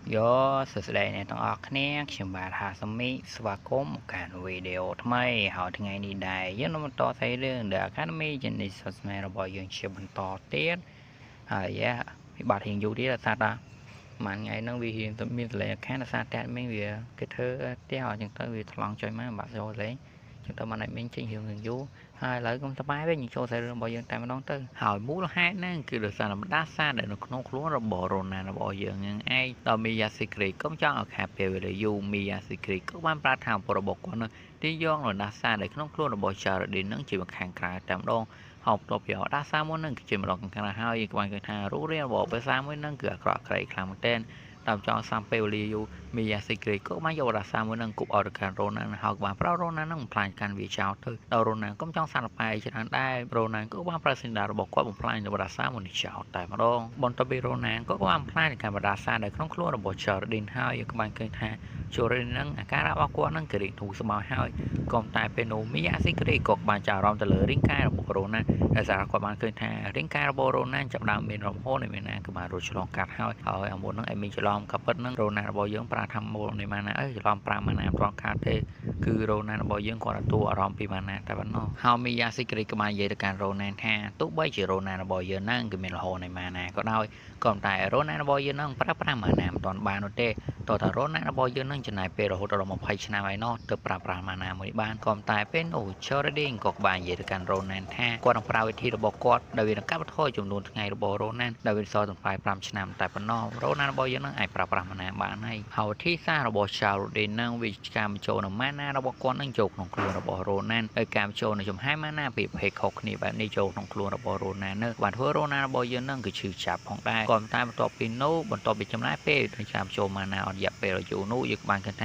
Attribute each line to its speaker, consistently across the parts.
Speaker 1: យោសួស្តីអ្នកទាំងអស់គ្នាខ្ញុំបាទហាសមីស្វាគមន៍មកកាន់វីដេអូថ្មីហើយថ្ងៃនេះដែរយើងនឹងបន្តស្អីរឿង The Academy Genesis Software របស់យើងជាបន្តទៀតហើយវាបាត់រៀងយូរទៀតថាតាមួយថ្ងៃហ្នឹងវារៀងទៅមានសលេងខានសារតែមីងវាគេធ្វើផ្ទះអញ្ចឹងទៅវាថ្លង់ចុយមកបាក់ចូលលេងចឹងទៅមិនឲ្យមីងចេញរឿងយូរហើយឥឡូវកុំសប្បាយវិញចូលសាររឿងរបស់យើងតែម្ដងទៅហើយមូលហេតុហ្នឹងគឺដោយសារបណ្ដាសាដែលនៅក្នុងខ្លួនរបស់រ៉ូណារបស់យើងហ្នឹងឯងដល់មីយ៉ាស៊ីគ្រីកុំចង់ឲ្យខាតពេលវេលាយូរមីយ៉ាស៊ីគ្រីក៏បានប្រាប់ថាពលរបស់គាត់នឹងទីយកបណ្ដាសាដែលក្នុងខ្លួនរបស់ចារ៉ាឌីនហ្នឹងជាមកខាងក្រៅតែម្ដងហោបតបយកដាសាមួយហ្នឹងគឺជាម្ដងខាងក្រៅហើយយើងបានឃើញថារូបរាងរបស់ភាសាមួយហ្នឹងគឺអាក្រក់ក្រៃខ្លាំងមែនទែនតាមចង់សាំពេលវេលាយូរមីយ៉ាស៊ីគ្រីក៏បានយកដាសាមួយហ្នឹងគប់អរកានរ៉ូណាហើយក៏បានប្រោរ៉ូណាហ្នឹងបំផ្លាញកាន់វាចោលទៅដល់រ៉ូណាក៏ចង់សាត់បែកច្រើនដែររ៉ូណាក៏បានប្រសិនដារបស់គាត់បំផ្លាញដាសាមួយនេះចោលតែម្ដងបន្ទាប់ពីរ៉ូណាក៏បានបំផ្លាញកាន់ដាសាដែលក្នុងខ្លួនរបស់ចារ៉ាឌីនហើយយើងក៏បានឃើញថាចូលរៀនហ្នឹងអាការៈរបស់គាត់ហ្នឹងគឺរីកធូរស្បើយហើយក៏តែពេលនោះមីយ៉ាស៊ីគ្រីក៏បានចាប់អារម្មណ៍ទៅលើរាងកាយរបស់រ៉ូណាដែលសារគាត់បានឃើញថារាងកាយរបស់រ៉ូណាចាប់ដើមមានរំហោនៃមានណាក៏បានរត់ឆ្លងកាត់ហើយអាមុនហ្នឹងឯមីច្រឡំក៏ពិតហ្នឹងរ៉ូណារបស់យើងប្រាថាមូលនៃម៉ាណាច្រឡំ5ម៉ាណាត្រង់ខាតទេគឺរ៉ូណារបស់យើងគាត់ទទួលអារម្មណ៍ពីម៉ាណាតែប៉ុណ្ណោះហើយមីយ៉ាស៊ីគ្រីក៏បាននិយាយទៅកាន់រ៉ូណាថាទោះបីជារ៉ូណារបស់យើងហ្នឹងគឺមានរហូតនៃម៉ាណាក៏ដោយក៏តែរ៉ូណារបស់យើងហ្នឹងប្រើប្រាស់ម៉ាណាមិនទាន់បាននោះទេតើតារ៉ូណារបស់យើងហ្នឹងចំណាយពេលរហូតដល់20ឆ្នាំហើយណោះទើបប្រើប្រាស់ម៉ាណាមួយបានក៏តែពេលនោះ Chorradin ក៏បាននិយាយទៅកាន់រ៉ូណាថាគាត់នឹងប្រើវិធីរបស់គាត់ដែលវានឹងកាត់បន្ថយចំនួនថ្ងៃរបស់រ៉ូណាដែលវាសល់ទាំង5ឆ្នាំតែប៉ុណ្ណោះរ៉ូណារបស់យើងហ្នឹងអាចប្រើប្រាស់ម៉ាណាបានហើយវិធីសាស្ត្ររបស់ Chorradin ហ្នឹងវាការបញ្ចូលនៅម៉ាណារបស់គាត់ហ្នឹងចូលក្នុងខ្លួនរបស់រ៉ូណាហើយការបញ្ចូលនៅចំហាយម៉ាណាពីប្រភេទខុសគ្នាបែបនេះចូលក្នុងខ្លួនរបស់រ៉ូណានឹងបានធ្វើរ៉ូណារបស់យើងហ្នឹងគឺឈឺចាប់ផងដែរក៏តែបន្ទាប់ពីនោះបន្ទាប់ពីចំណាយពេលក្នុងការបញ្ចូលម៉ាណាអត់រយៈពេលយូរនោះយើងបានឃើញថ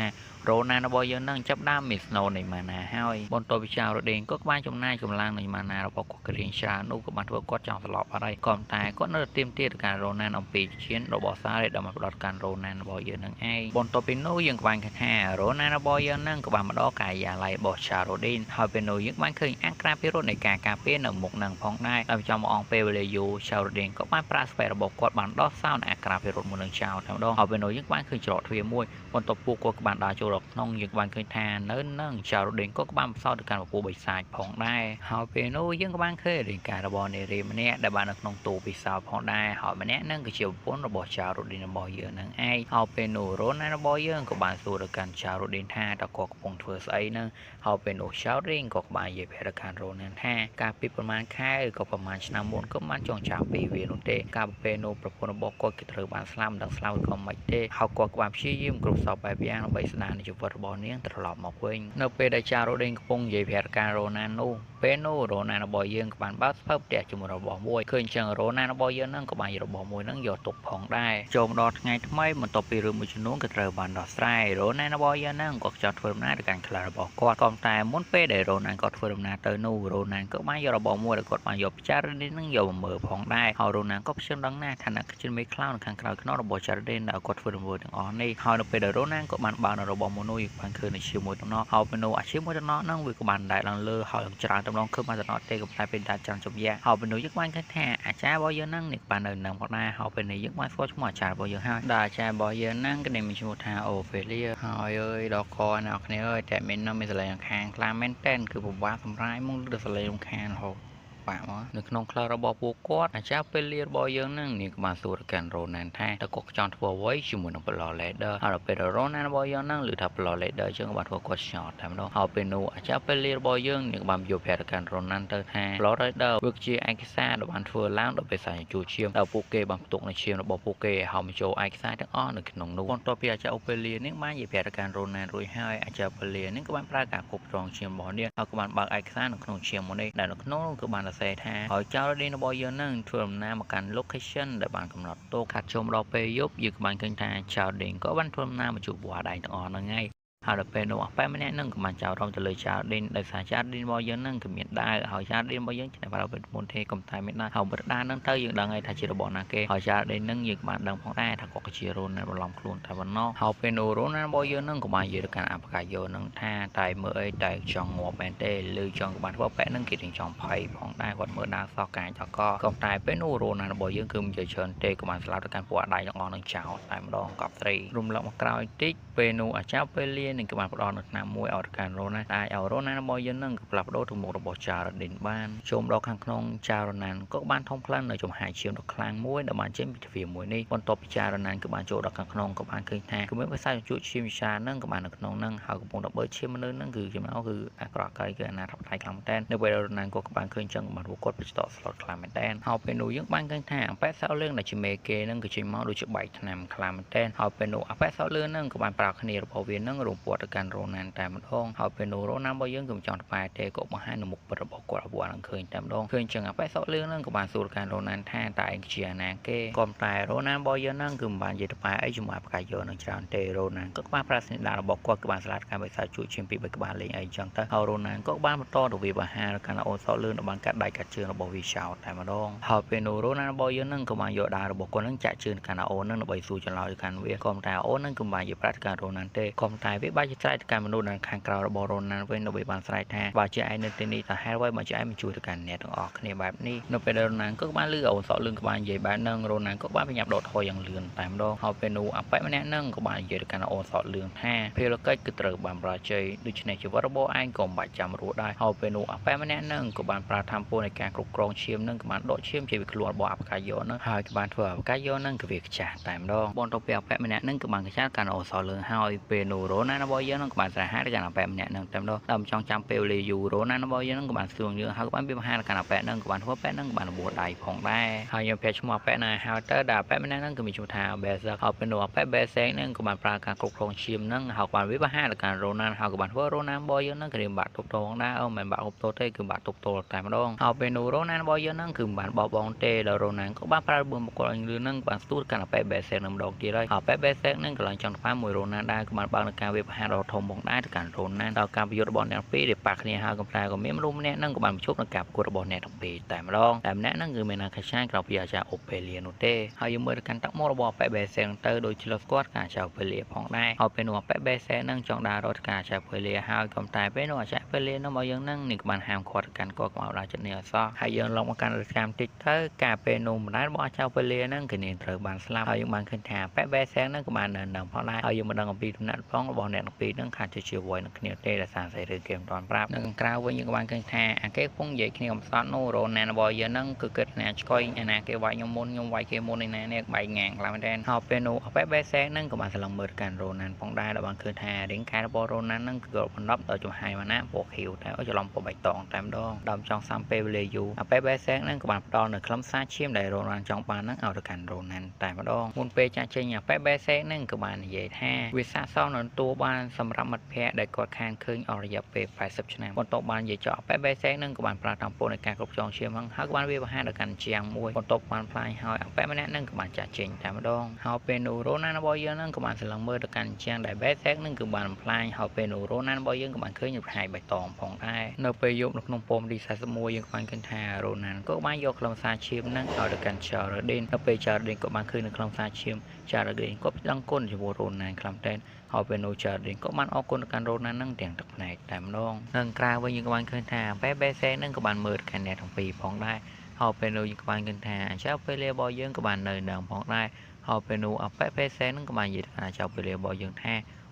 Speaker 1: ារ៉ូណារបស់យើងនឹងចាប់ដើមមានស្នូនៃម៉ាណាហើយបន្ទាប់ពីចារ៉ាឌីនក៏បានចំណាយកម្លាំងនៃម៉ាណារបស់គាត់រៀងច្រើននោះក៏បានធ្វើគាត់ចង់ស្លាប់អត់ហើយក៏តែគាត់នៅតែទៀមទាត់ការរ៉ូណាអំពីជារបស់សារដែលមកផ្ដោតការរ៉ូណារបស់យើងនឹងឯងបន្ទាប់ពីនោះយើងក៏បានឃើញថារ៉ូណារបស់យើងនឹងក៏បានមកដល់កាយាល័យរបស់ចារ៉ាឌីនហើយពេលនោះយើងបានឃើញអក្សរពិរុទ្ធនៃការការពារនៅមុខនឹងផងដែរតែចំអងពេលវេលាយូរចារ៉ាឌីនក៏បានប្រាស្វែរបស់គាត់បានដោះសោនអក្សរពិរុទ្ធមួយនឹងចោលតែម្ដងហើយពេលនោះយើងបានឃើញច្រកទ្វារមួយបន្ទាប់ពួកគាត់ក៏បានដើរចូលដល់ក្នុងយើងបានឃើញថានៅនឹងចារ៉ាឌីនក៏បានផ្សោតទៅកាន់ពពួកបិសាចផងដែរហើយពេលនោះយើងក៏បានឃើញរាងកាយរបស់នារីម្នាក់ដែលបាននៅក្នុងទូពិសោធន៍ផងដែរហើយម្នាក់នឹងគឺជាប្រពន្ធរបស់ចារ៉ាឌីនរបស់យើងនឹងឯងហើយពេលនោះរ៉ូណារបស់យើងក៏បានសួរទៅកាន់ចារ៉ាឌីនថាតើគាត់កំពុងធ្វើស្អីនឹងហើយពេលនោះចារ៉ាឌីនក៏បាននិយាយប្រាប់កាន់រ៉ូណាថាកាលពីប្រហែលខែឬក៏ប្រហែលឆ្នាំមុនក៏បានចងចាំពីវានោះទេកាលពេលនោះប្រពន្ធរបស់គាត់គឺត្រូវបានស្លាប់មិនដឹងស្លាប់ក៏មិនទេហើយគាត់ក៏បានព្យាយាមគ្រប់សពបែបយ៉ាងដើម្បីស្ដារជីវិតរបស់នាងត្រឡប់មកវិញនៅពេលដែលចារ៉ាឌីនកំពុងនិយាយប្រាប់ការរ៉ូណានោះពេលនោះរ៉ូណារបស់យើងក៏បានបើកស្ភើផ្ទះជាមួយរបស់មួយឃើញចឹងរ៉ូណារបស់យើងនឹងក៏បានយករបស់មួយនឹងយកទុកផងដែរចូលមកដល់ថ្ងៃថ្មីបន្ទាប់ពីរឿងមួយចំនួនក៏ត្រូវបានដោះស្រាយរ៉ូណារបស់យើងនឹងក៏ចោទធ្វើដំណើរទៅកាន់ក្លារបស់គាត់ក៏តែមុនពេលដែលរ៉ូណាគាត់ធ្វើដំណើរទៅនោះរ៉ូណាក៏បានយករបស់មួយដែលគាត់បានយកចារ៉ាឌីននឹងយកមកមើលផងដែរហើយរ៉ូណាក៏ព្យាយាមដឹងណាស់ថាអ្នកគឺជាមេខ្លោងនៅខាងក្រៅខ្នងរបស់ចារ៉ាឌីនដែលគាត់ធ្វើដំណើរទាំងអស់នេះហើយនៅពេលដែលរ៉ូណាក៏បានបើកនៅរបស់មួយនោះបានឃើញនៅជាមួយតំណហើយពេលនោះអាជាមួយតំណហ្នឹងវាក៏បានដែរឡើងលើហើយច្រើនតំណឃើញបានតំណទេក៏តែពេលដែរចាំជុំយ៉ាហើយពេលនោះយើងបានឃើញថាអាចារ្យរបស់យើងហ្នឹងនេះបាននៅនឹងផងដែរហើយពេលនេះយើងបានស្គាល់ឈ្មោះអាចារ្យរបស់យើងហើយដែលអាចារ្យរបស់យើងហ្នឹងក៏មានឈ្មោះថាអូហ្វេលីហើយអើយដល់កអ្នកគ្នាអើយតែមាននៅមានសលេងខាងខ្លាំងមែនតែនគឺពិបាកសម្រាយមកលើសលេងខាងរហូតបាក់មកនៅក្នុងក្លឹបរបស់ពួកគាត់អាចារ្យពេលលារបស់យើងហ្នឹងនាងក៏បានសួរទៅកាន់រ៉ូណានថាតើគាត់ចង់ធ្វើអ្វីជាមួយនឹងប្លោលេដឺហើយដល់ពេលរ៉ូណានរបស់យើងហ្នឹងឮថាប្លោលេដឺចឹងក៏បានធ្វើគាត់ឆ្ងល់តែម្ដងហើយពេលនោះអាចារ្យពេលលារបស់យើងនាងក៏បានយកប្រាប់ទៅកាន់រ៉ូណានទៅថាប្លោលេដឺវាជាឯកសារដែលបានធ្វើឡើងដោយបេសាជួឈាមដល់ពួកគេបានផ្ទុកនៅឈាមរបស់ពួកគេហើយបញ្ចូលឯកសារទាំងអស់នៅក្នុងនោះបន្ទាប់ពីអាចារ្យពេលលានាងបាននិយាយប្រាប់ទៅកាន់រ៉ូណានរួចហើយអាចារ្យពេលលានាងក៏បានប្រើការគ្រប់គ្រងឈាមរបស់នាងហើយក៏បានបើកឯកសារនៅក្នុងឈាមមួយនេះដែលនៅក្នុងនោះក៏បានសរសេរថាហើយចារ៉ាឌីនរបស់យើងនឹងធ្វើដំណើរមកកាន់ location ដែលបានកំណត់ទុកខាត់ជុំដល់ពេលយប់យើងក៏បានឃើញថាចារ៉ាឌីនក៏បានធ្វើដំណើរមកជួបវត្តឯងទាំងអស់ហ្នឹងហើយ ហើយដល់ពេលនោះអប៉ែម្នាក់នឹងក៏បានចោលរំទៅលើចៅឌីនដោយសារចៅឌីនរបស់យើងនឹងគឺមានដាវហើយចៅឌីនរបស់យើងចេះប្រើវិធីមុនទេកុំតែមានដាវហើយបិទដាវនឹងទៅយើងដឹងហើយថាជារបស់ណាគេហើយចៅឌីននឹងយើងក៏បានដឹងផងដែរថាគាត់ក៏ជារ៉ូណាល់បន្លំខ្លួនតែប៉ុណ្ណោះហើយពេលនោះរ៉ូណាល់របស់យើងនឹងក៏បាននិយាយទៅកាន់អបកាយោនឹងថាតែមើលអីតែចង់ងាប់មែនទេឬចង់ក៏បានធ្វើប៉ែនឹងគេទាំងចង់ភ័យផងដែរគាត់មើលដាវសោះកាយតកក៏តែពេលនោះរ៉ូណាល់របស់យើងគឺមិនជាច្រើនទេក៏បានស្លាប់ទៅកាន់ពួកអាដៃទាំងអស់នឹងចោលតែម្ដងកប់ត្រីរំលឹកមកក្រោយតិចពេលនោះអាចារ្យពេលលានឹងក៏បានផ្ដល់នៅឆ្នាំមួយឲ្យកាន់រ៉ូណាល់តែឲ្យរ៉ូណាល់របស់យើងនឹងក៏ផ្លាស់ប្ដូរទៅមុខរបស់ចៅរ៉ាឌីនបានចូលដល់ខាងក្នុងចៅរ៉ូណាល់ក៏បានធំខ្លាំងនៅចំហាយឈាមដ៏ខ្លាំងមួយដែលបានចេញពីទ្វារមួយនេះបន្ទាប់ពីចៅរ៉ូណាល់ក៏បានចូលដល់ខាងក្នុងក៏បានឃើញថាគឺមានភាសាជួចឈាមវិសានឹងក៏បាននៅក្នុងនឹងហើយកំពុងតែបើឈាមមនុស្សនឹងគឺចំណោគឺអាក្រក់កៃគឺអាណាថបដៃខ្លាំងមែនតើនៅពេលរ៉ូណាល់ក៏បានឃើញចឹងក៏បានពួកគាត់បិទតស្លុតខ្លាំងមែនតើហើយពេលនោះយើងបានឃើញថាអប៉ែសៅលឿងដែលជាមេគេនឹងក៏ចេញមកដូចជាបែកថ្នាំខ្លាំងមែនតើហើយពេលនោះអប៉ែសៅលឿងនឹងក៏បានប្រើគ្នារបស់វានឹងរំពាត់ទៅកាន់រ៉ូណាល់តែម្ដងហើយពេលនោះរ៉ូណាល់របស់យើងក៏មិនចង់ថ្វាយទេក៏បង្ហាញនៅមុខពិតរបស់គាត់ឲ្យពួកនឹងឃើញតែម្ដងឃើញចឹងអប៉ែសៅលឿងនឹងក៏បានសួរកាន់រ៉ូណាល់ថាតើឯងជាអាណាគេក៏តែរ៉ូណាល់របស់យើងនឹងគឺមិនបាននិយាយទៅប៉ែអីជាមួយអបកាយោនឹងច្រើនទេរ៉ូណាល់ក៏បានប្រាស្និដារបស់គាត់ក៏បានស្លាប់ការបិសាជួយឈាមពី3ក្បាលលេងអីចឹងទៅហើយរ៉ូណាល់ក៏បានបន្តទៅវាបហាកាន់អូនសក់លឿងដែលបានកាត់ដៃកាត់ជើងរបស់វាចោលតែម្ដងហើយពេលនោះរ៉ូណាល់របស់យើងនឹងក៏បានយកដាវរបស់គាត់នឹងចាក់ជើងកាន់អូននឹងដើម្បីសួរចម្លើយកាន់វាក៏តែអូននឹងក៏បាននិយាយប្រាប់កាន់រ៉ូណាល់ទេក៏តែវាបានជាស្រែកទៅកាន់មនុស្សនៅខាងក្រៅរបស់រ៉ូណាល់វិញដើម្បីបានស្រែកថាបើជាឯងនៅទីនេះតើហេតុអ្វីបើជាឯងមិនជួយទៅកាន់អ្នកទាំងអស់គ្នាបែបនេះនៅពេលរ៉ូណាល់ក៏បានលឺអូនសក់លឿងក៏បាននិយាយបែបហ្នឹងរ៉ូណាល់ក៏បានបញ្ញាប់ដកថយយ៉ាងលឿនតែម្ដងហើយពេលនោះអប៉ែម្នាក់ហ្នឹងក៏បាននិយាយទៅកាន់អូនសក់លឿងថាភារកិច្ចគឺត្រូវបានបរាជ័យដូច្នេះជីវិតរបស់ឯងក៏មិនបាច់ចាំរស់ដែរហើយពេលនោះអប៉ែម្នាក់ហ្នឹងក៏បានប្រើធម្មពលនៃការគ្រប់គ្រងឈាមហ្នឹងក៏បានដកឈាមជាវិខ្លួនរបស់អបកាយោហ្នឹងហើយក៏បានធ្វើអបកាយោហ្នឹងក៏វាខ្ចាស់តែម្ដងបន្ទាប់ពីអប៉ែម្នាក់ហ្នឹងក៏បានខ្ចាស់កាន់អូនសក់លឿងហើយពេលនោះរ៉ូណាល់របស់យើងហ្នឹងក៏បានស្រែហាទៅកាន់អប៉ែម្នាក់ហ្នឹងតែម្ដងដល់ចង់ចាំពេលវេលាយូររ៉ូណាល់របស់យើងហ្នឹងក៏បានស្ទួងយើងហើយក៏បានវាបហាកាន់អប៉ែហ្នឹងក៏បានធ្វើប៉ែហ្នឹងក៏បានរបួសដៃផងដែរហើយយើងភ័យឈ្មោះអប៉ែណាហើយទៅដល់អប៉ែម្នាក់ហ្នឹងក៏មានឈ្មោះថាបេសហើយពេលនោះអប៉ែបេសេហ្នឹងក៏បានប្រើការគ្រប់គ្រងឈាមហ្នឹងហើយក៏បានវាបហាទៅកាន់រ៉ូណាល់ហើយក៏បានធ្វើរ៉ូណាល់របស់យើងហ្នឹងក៏រៀងបាក់ទប់ទល់ដែរអូមិនបាក់ទប់ទល់ទេគឺបាក់ទប់ទល់តែម្ដងហើយពេលនោះរ៉ូណាល់របស់យើងហ្នឹងគឺមិនបានបោះបង់ទេដល់រ៉ូណាល់ក៏បានប្រើរបួសមកគាត់លឿនហ្នឹងបានស្ទូតកាន់អប៉ែបេសេនឹងម្ដងទៀតហើយអប៉ែបេសេហ្នឹងក៏ឡើងចង់ថ្វាយមួយរ៉ូណាល់ដែរក៏បានបើកនឹងការវាបហាដ៏ធំផងដែរទៅកាន់រ៉ូណាល់ដល់ការប្រយុទ្ធរបស់អ្នកទាំងពីរដែលប៉ះគ្នាហើយកំតែក៏មានមនុស្សម្នាក់ហ្នឹងក៏បានជួបនឹងការប្រកួតរបស់អ្នកទាំងពីរតែម្ដងតែម្នាក់ហ្នឹងគឺមានអាកាឆាក្រៅពីអាចារ្យអូពេលីនោះទេហើយយើងមើលទៅកាន់ទឹកមុខរបស់អប៉ែបេសេទៅដូចឆ្លុះស្គាល់ការអាចារ្យពេលីផងដែរហើយពេលនោះអប៉ែបេសេហ្នឹងចង់ដើររត់ការអាចារ្យពេលីហើយក៏តែពេលនោះអាចារ្យពេលីនោះមកយើងហ្នឹងក៏បានហាមគាត់កាន់គាត់កុំឲ្យដើរចិត្តនេះអសោះហើយយើងឡងមកកាន់រកម្មតិចទៅការពេលនោះម្ដាយរបស់អាចារ្យពេលីហ្នឹងគឺនាងត្រូវបានស្លាប់ហើយយើងបានឃើញថាអប៉ែបេសេហ្នឹងក៏បាននៅនឹងផងដែរហើយយើងមិនដឹងអំពីទំនាក់ទំនងរបស់អ្នកទាំងពីរហ្នឹងខាត់ជាវ័យនឹងគ្នាទេដោយសារសេរីគេមិនទាន់ប្រាប់នៅខាងក្រៅវិញយើងក៏បានឃើញថាអាគេកំពុងនិយាយគ្នាកំសត់នោះរ៉ូណាល់របស់យើងហ្នឹងគឺគិតណាឆ្កុយអាណាគេវាយខ្ញុំមុនខ្ញុំវាយគេមុនឯណានេះបែកងាងខ្លាំងមែនទែនហើយពេលនោះអប៉ែបេសេហ្នឹងក៏បានស្លឹងមើលកាន់រ៉ូណាល់ផងដែរដែលបានឃើញថារាងកាយរបស់រ៉ូណាល់ហ្នឹងគឺបណ្ដប់ដល់ចំហាយម៉ាណាពណ៌ខៀវតែច្រឡំពណ៌បៃតងតែម្ដងដល់ចង់សាំពេលវេលាយូរអប៉ែបេសេហ្នឹងក៏បានផ្ដល់នៅខ្លឹមសារឈាមដែលរ៉ូណាល់ចង់បានហ្នឹងឲ្យទៅកាន់រ៉ូណាល់តែម្ដងមុនពេលចាក់ចេញអប៉ែបេសេហ្នឹងក៏បាននិយាយថាវាស័ក្តិសមនឹងតួបានសម្រាប់មិត្តភ័ក្តិដែលគាត់ខានឃើញអស់រយៈពេល80ឆ្នាំបន្ទាប់បាននិយាយចោលអប៉ែបេសេហ្នឹងក៏បានប្រើតាមពលនៃការគ្រប់គ្រងឈាមហ្នឹងហើយក៏បានវាបហាដល់កាន់ជាងមួយបន្ទាប់បានផ្លាយហើយអប៉ែម្នាក់ហ្នឹងក៏បានចាក់ចេញតែម្ដងហើយពេលនោះរ៉ូណាល់របស់យើងហ្នឹងក៏បានស្លឹងមើលទៅកាន់ជាងដែលបេសេហ្នឹងគឺបានផ្លាយហើយពេលនោះរ៉ូណាល់របស់យើងក៏បានឃើញផ្កាយបៃតងផងដែរនៅពេលយប់នៅក្នុងពំទី41យើងបានឃើញថារ៉ូណាល់ក៏បានយកខ្លឹមសារឈាមហ្នឹងឲ្យទៅកាន់ចៅរ៉ាឌីននៅពេលចៅរ៉ាឌីនក៏បានឃើញនៅខ្លឹមសារឈាមចៅរ៉ាឌីនក៏ដឹងគុណចំពោះរ៉ូណាល់ខ្លាំងតែនហើយពេលនោះចៅរ៉ាឌីនក៏បានអរគុណទៅកាន់រ៉ូណាល់ហ្នឹងទាំងទឹកភ្នែកតែម្ដងនៅក្រៅវិញយើងក៏បានឃើញថាបេសេហ្នឹងក៏បានមើលកាន់អ្នកទាំងពីរផងដែរហើយពេលនោះយើងក៏បានឃើញថាអាចារ្យពេលលារបស់យើងក៏បាននៅនឹងផងដែរហើយពេលនោះអប៉ែបេសេហ្នឹងក៏បាននិយាយថាអាចារ្យពេលលារបស់យើងថា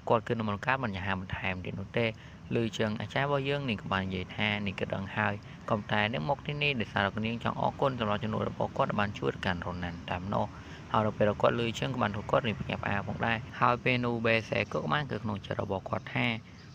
Speaker 1: គាត់គឺនឹងការបញ្ហាបន្ថែមទៀតនោះទេឬចឹងអាចារ្យរបស់យើងនេះក៏បាននិយាយថានេះក៏ដឹងហើយក៏តែនឹងមកទីនេះដោយសារលោកនាងចង់អរគុណសម្រាប់ចំនួនរបស់គាត់ដែលបានជួយដល់កាន់រ៉ូណាល់តែម្ដងហើយដល់ពេលគាត់លឺចឹងក៏បានគាត់រៀបផ្ញើផ្អាផងដែរហើយពេលនោះបេសេក៏បានគឺក្នុងចិត្តរបស់គាត់ថា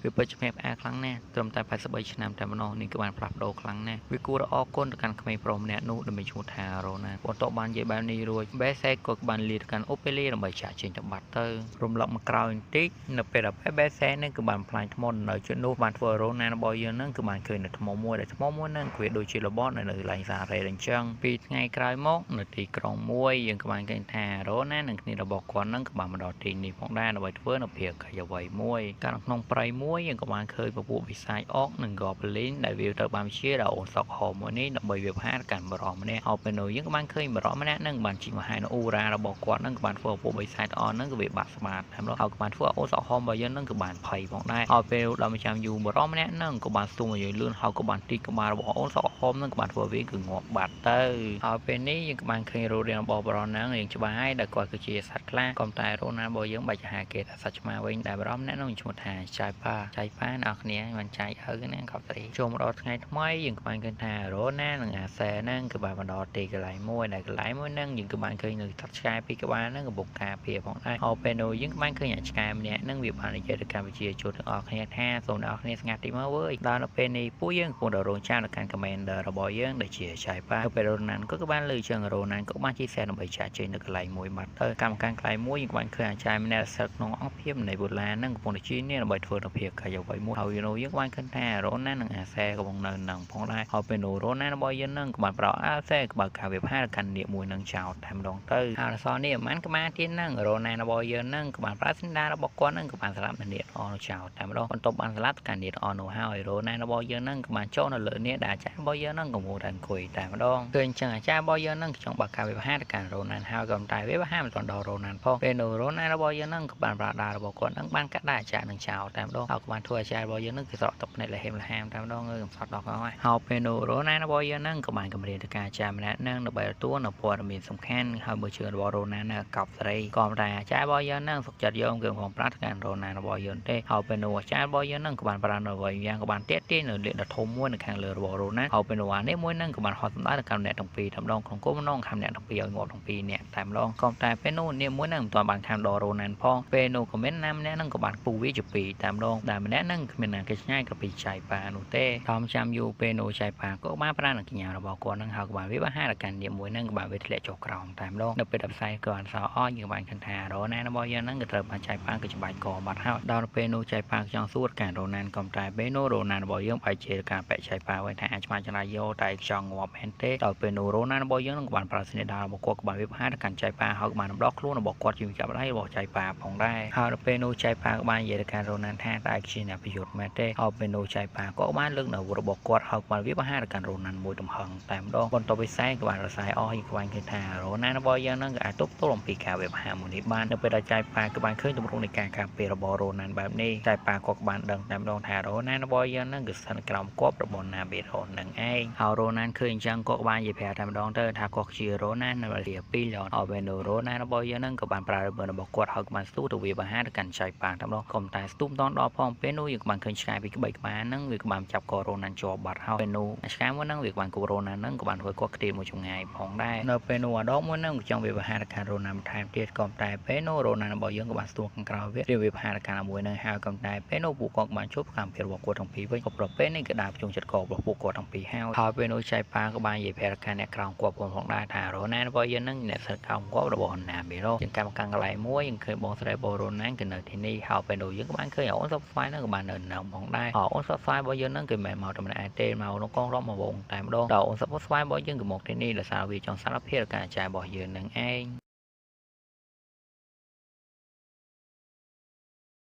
Speaker 1: វាពិតជាផ្អាកខ្លាំងណាស់ត្រឹមតែ83ឆ្នាំតែម្ដងនេះក៏បានផ្លាស់ប្ដូរខ្លាំងណាស់វាគួរអរគុណទៅកាន់ក្មេងប្រុសម្នាក់នោះដែលមានឈ្មោះថារ៉ូណាបន្ទាប់បាននិយាយបែបនេះរួចបេសេក៏បានលាទៅកាន់អូប៉េលីដើម្បីចាក់ចេញទៅបាត់ទៅរំលឹកមកក្រោយបន្តិចនៅពេលដែលបេសេនឹងក៏បានផ្លាញថ្មនៅជិតនោះបានធ្វើរ៉ូណារបស់យើងនឹងក៏បានឃើញនៅថ្មមួយដែលថ្មមួយនឹងវាដូចជារបត់នៅកន្លែងសារ៉េអញ្ចឹងពីថ្ងៃក្រោយមកនៅទីក្រុងមួយយើងក៏បានឃើញថារ៉ូណានិងគ្នារបស់គាត់នឹងក៏បានមកដល់ទីនេះផងដែរដើម្បីធ្វើនៅភាគីអ្វីមួយកាលក្នុងព្រៃមួយយើងក៏បានឃើញពពួកវិសាចអកនិង Goblin ដែលវាត្រូវបានជាដល់អូនសក់ហមមួយនេះដើម្បីវាផាតកាន់បរោះម្នាក់ហើយពេលនោះយើងក៏បានឃើញបរោះម្នាក់នឹងបានជីកមហានអ៊ូរ៉ារបស់គាត់នឹងក៏បានធ្វើពួកវិសាចអស់នឹងក៏វាបាក់ស្បាតតែម្ដងហើយក៏បានធ្វើអូនសក់ហមរបស់យើងនឹងក៏បានភ័យផងដែរហើយពេលដល់មួយចាំយូរបរោះម្នាក់នឹងក៏បានស្ទុំឲ្យលឿនហើយក៏បានទីក្បាលរបស់អូនសក់ហមនឹងក៏បានធ្វើវាគឺងាប់បាត់ទៅហើយពេលនេះយើងក៏បានឃើញរូបរាងរបស់បរោះនឹងរៀងច្បាស់ហើយដែលគាត់គឺជាសត្វខ្លាក៏តែរ៉ូណារបស់យើងបាច់ចាហៅគេថាសត្វឆ្មាវិញដែលបរោះម្នាក់នឹងឈ្មោះថាចាយប៉ាអ្នកគ្នាមិនចាយឪណាក៏ត្រីចូលមកដល់ថ្ងៃថ្មីយើងក៏បានឃើញថារ៉ូណានិងអាសែនឹងក៏បានមកដល់ទីកន្លែងមួយដែលកន្លែងមួយនឹងយើងក៏បានឃើញនៅសត្វឆ្កែពីរក្បាលនឹងកំពុងការពារផងដែរហើយពេលនោះយើងក៏បានឃើញអាឆ្កែម្នាក់នឹងវាបាននិយាយទៅកម្ពុជាជួបទាំងអស់គ្នាថាសូមអ្នកនរគ្នាស្ងាត់តិចមកវើយដល់នៅពេលនេះពួកយើងកំពុងតែរងចាំនៅកាន់ Commander របស់យើងដែលជាចាយប៉ាពេលរ៉ូណានក៏បានលើជើងរ៉ូណានក៏បានជិះសែដើម្បីចាក់ចេញនៅកន្លែងមួយបាត់ទៅកម្មការកន្លែងមួយយើងក៏បានឃើញអាចារ្យម្នាក់ស្ថិតក្នុងអង្គភាពនៃបុលានឹងកំពុងតែជិះនេះដើម្បីធ្វើនៅភាពកាយអ្វីមួយហើយយើងក៏បានឃើញថារ៉ូណានិងអាសែកំពុងនៅនឹងផងដែរហើយពេលនោះរ៉ូណារបស់យើងនឹងក៏បានប្រោអាសែក៏បើកការវិភាគកាន់នាគមួយនឹងចោលតែម្ដងទៅហើយអសរនេះមិនក៏បានទៀតនឹងរ៉ូណារបស់យើងនឹងក៏បានប្រាសិនដារបស់គាត់នឹងក៏បានស្លាប់នៅនាគអនោះចោលតែម្ដងបន្ទាប់បានស្លាប់កាន់នាគអនោះហើយរ៉ូណារបស់យើងនឹងក៏បានចូលនៅលើនាគដែលអាចារ្យរបស់យើងនឹងកំពុងតែអង្គុយតែម្ដងគឺអញ្ចឹងអាចារ្យរបស់យើងនឹងចង់បើកការវិភាគកាន់រ៉ូណាហើយក៏តែវាហាមមិនទាន់ដល់រ៉ូណាផងពេលនោះរ៉ូណារបស់យើងនឹងក៏បានប្រាដារបស់គាត់នឹងបានកាត់ដាអាចារ្យនឹងចោលតែម្ដងហើយក៏បានធ្វើអាចារ្យរបស់យើងនឹងគឺស្រក់ទឹកភ្នែកលហេមលហាមតែម្ដងកំសត់ដល់គាត់ហើយពេលនោះរ៉ូណារបស់យើងនឹងក៏បានកម្រៀនទៅការអាចារ្យម្នាក់នឹងដើម្បីទទួលនៅព័ត៌មានសំខាន់ហើយមើលជឿរបស់រ៉ូណានៅកប់សេរីក៏តែអាចារ្យរបស់យើងនឹងសុខចិត្តយកគឺផងប្រាថ្នារ៉ូណារបស់យើងទេហើយពេលនោះអាចារ្យរបស់យើងនឹងក៏បានប្រាណនៅវិញយ៉ាងក៏បានតេទៀងនៅលេខដ៏ធំមួយនៅខាងលើរបស់រ៉ូណាហើយពេលនោះអានេះមួយនឹងក៏បានហត់សម្ដៅទៅកាន់អ្នកទាំងពីរតែម្ដងក្នុងគោលបំណងខាំអ្នកទាំងពីរឲ្យងាប់ទាំងពីរអ្នកតែម្ដងក៏តែពេលនោះនាងមួយនឹងមិនទាន់បានខាំដល់រ៉ូណាផងពេលនោះក៏មានណាម្នាក់នឹងក៏បានពូវាជាពីរតែម្ដងដែលម្នាក់នឹងគ្មានណាគេឆ្ងាយក៏ពីចៃប៉ានោះទេតាមចាំយូរពេលនោះចៃប៉ាក៏បានប្រាណនឹងកញ្ញារបស់គាត់នឹងហើយក៏បានវាបហារកាន់នាងមួយនឹងក៏បានវាធ្លាក់ចុះក្រោមតែម្ដងនៅពេលដែលផ្សាយក៏បានសោអស់យើងបានឃើញថារ៉ូណារបស់យើងនឹងក៏ត្រូវបានចៃប៉ាក៏ច្បាច់កបាត់ហើយដល់ពេលនោះចៃប៉ាចង់សួរកាន់រ៉ូណាក៏តែពេលនោះរ៉ូណារបស់យើងបែរជាការបែកចៃប៉ាវិញថាអាចឆ្មាចរាយោតែចង់ងាប់មែនទេដល់ពេលនោះរ៉ូណារបស់យើងនឹងក៏បានប្រើស្នេហារបស់គាត់ក៏បានវាបហារកាន់ចៃប៉ាហើយក៏បានដកខ្លួនរបស់គាត់ជាចាប់ដៃរបស់ចៃប៉ាផងដែរហើយដល់ពេលនោះចៃប៉ាក៏បាននិយាយទៅកាន់រ៉ូណាថាតែជាអ្នកប្រយុទ្ធមែនទេហើយពេលនោះចៃប៉ាក៏បានលើកនៅរបស់គាត់ហើយក៏បានវាបហារកាន់រ៉ូណាមួយទំហឹងតែម្ដងបន្ទាប់ពីផ្សាយក៏បានរសាយអស់ហើយក៏បានឃើញថារ៉ូណារបស់យើងនឹងក៏អាចទប់ទល់អំពីការវាបហារមួយនេះបាននៅពេលដែលចៃប៉ាក៏បានឃើញទម្រង់នៃការការពាររបស់រ៉ូណាបែបនេះចៃប៉ាក៏បានដឹងតែម្ដងថារ៉ូណារបស់យើងនឹងគឺស្ថិតក្រោមគប់របស់ណាបេរ៉ូនឹងឯងហើយរ៉ូណាឃើញអញ្ចឹងក៏បាននិយាយប្រាប់តែម្ដងទៅថាគាត់ជារ៉ូណានៅរាពីរលហើយពេលនោះរ៉ូណារបស់យើងនឹងក៏បានប្រើរបៀបរបស់គាត់ហើយក៏បានស្ទុះទៅវាបហារទៅកាន់ចៃប៉ាតែម្ដងក៏តែស្ទុំតនដល់ផងពេលនោះយើងក៏បានឃើញឆ្កែពីក្បីក្បាលហ្នឹងវាក៏បានចាប់ករ៉ូណាជាប់បាត់ហើយពេលនោះឆ្កែមួយហ្នឹងវាក៏បានគូរ៉ូណាហ្នឹងក៏បានធ្វើគាត់ខ្ទាតមួយចម្ងាយផងដែរនៅពេលនោះអាដងមួយហ្នឹងក៏ចង់វាបហារទៅកាន់រ៉ូណាបន្ថែមទៀតក៏តែពេលនោះរ៉ូណារបស់យើងក៏បានស្ទុះខាងក្រោយវាបហារទៅកាន់មួយហ្នឹងហើយក៏តែពេលនោះពួកគាត់ក៏បានជួបកម្មភាពរបស់គាត់ទាំងពីរវិញក៏ប្រពេលនេះក៏ដើរភ្ជុំចិត្តករបស់ពួកគាត់ទាំងពីរហើយពេលនោះចៃប៉ាក៏បាននិយាយប្រាប់កាន់អ្នកក្រោមគាត់ផងដែរថារ៉ូណារបស់យើងហ្នឹងអ្នកសិលក្រោមគាត់របស់ណាមីរ៉ូជាកម្មការកន្លែងមួយយើងឃើញបងស្រីបូរ៉ូណាគឺនៅទីនេះហើយពេលនោះយើងក៏បានឃើញអូនសុបស្វាយហ្នឹងក៏បាននៅនឹងផងដែរអូនសុបស្វាយរបស់យើងហ្នឹងគឺមិនមកតែម្នាក់ឯងទេមកនៅកងរំមកវងតែម្ដងដល់អូនសុបស្វាយរបស់យើងក៏មកទីនេះដោយសារវាចង់សារភាពការចាយរបស់យើងនឹងឯង